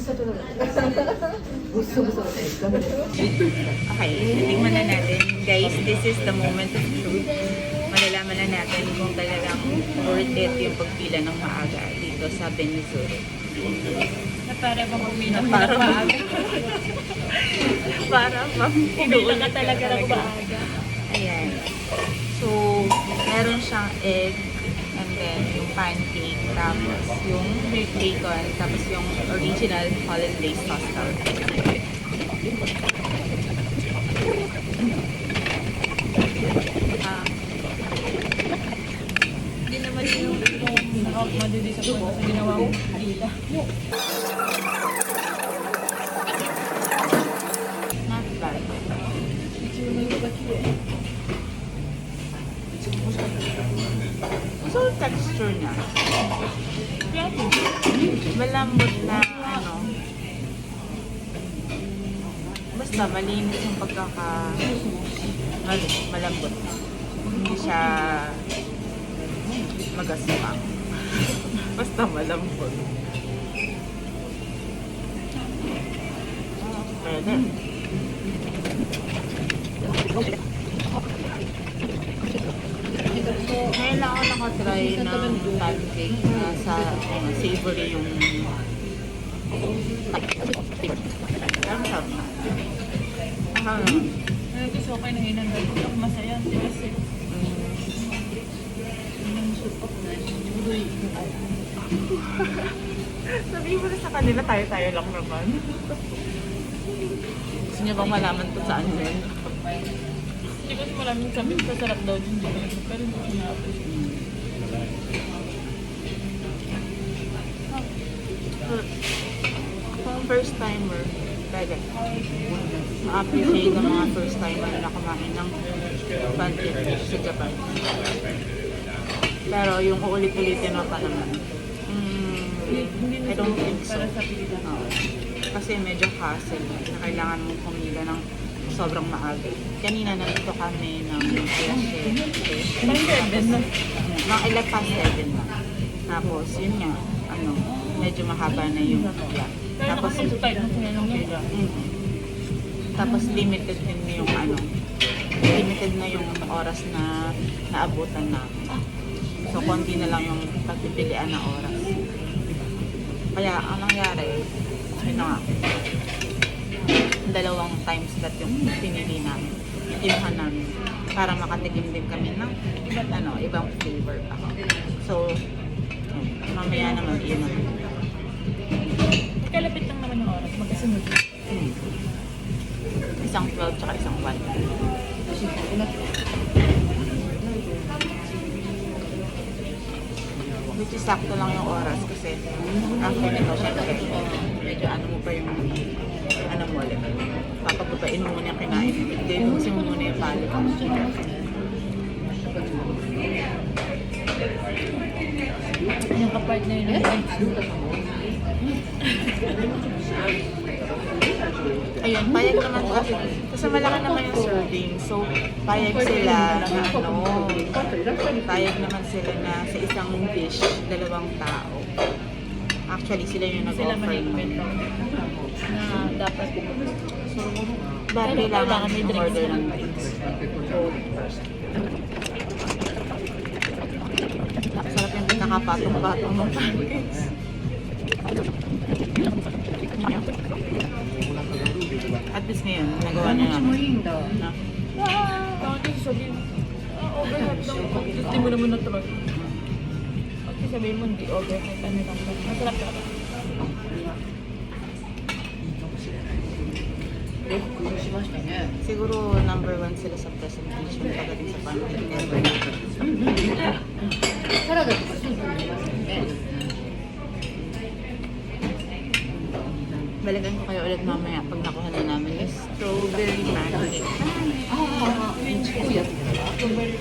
Okay, tingnan na natin. Guys, this is the moment of truth. Malalaman na natin kung talagang worth it yung pagpila ng maaga dito sa Benizuro. Na para bang umila Na mo para na bang- maaga. Para bang Umila ka talaga ng maaga. Ayan. So, meron siyang egg, and then yung pancake, tapos yung bacon, tapos yung original hollandaise sauce. Hindi naman yung madidisappoint sa ginawa mo. Dita. Not bad. So, texture niya. Malambot na ano. Basta malinis yung malambot. Hindi siya magasmang. Basta malambot. Pwede. Ngayon lang ako nakatry ng pancake na sa savory yung ang sarap na. Ano gusto ko kayo nang inandal ko. Ako masaya. Kasi Sabihin mo na sa kanila, tayo-tayo lang naman. Gusto niyo bang malaman kung saan yun? hindi kasi maraming sabi sa sarap daw din dito. Pero hindi ko na-appreciate. Kung first timer, pwede. Ma-appreciate ang mga first timer na kumain ng pancake sa Japan. Pero yung uulit-ulitin mo pa naman, I don't think so. Para sa Pilipinas. Oo. Kasi medyo hassle na kailangan mong pumila ng sobrang maaga. Kanina nandito kami ng alas 7. Parang seven na. Mga 11 past 7 na. Tapos, yun nga, medyo mahaba na yung pila. Pero Tapos, nakasubscribe mo sila ng pila. tapos limited din yung limited na yung oras na naabutan namin. So, konti na lang yung pagpipilian na oras. Kaya, ang nangyari, yun na nga, dalawang time slot yung pinili namin, kinuha namin, para makatikim din kami ng ibang flavor pa. So, mamaya naman, yun naman. Kalapit lang naman yung oras. Magkasunod. Isang 12 tsaka isang 1. Which is sakto lang yung oras kasi after nito, syempre, medyo mo pa yung mo ulit. Papababain mo muna yung kinain. Hindi, ubusin mo muna yung palo. Yung kapartner na yun. Ayun, payag naman kasi malaki naman yung serving. So, payag sila na payag naman sila na sa isang dish, 2 tao. Actually, sila yung Sila nag-offer. manikwento na dapat But kailangan may may drinks order na. ng drinks. Sarap yung pinakapatong-patong ng pancakes. At least ngayon, nagawa na namin. Na? Bakit sabihin overnight daw. Hindi mo naman na-try. Bakit sabihin mo hindi overnight. Ano lang ba? Masarap ka. Siguro number 1 sila sa presentation pagdating sa pancake. Balikan ko kayo ulit mamaya pag nakuha na namin yung strawberry pancake. Strawberry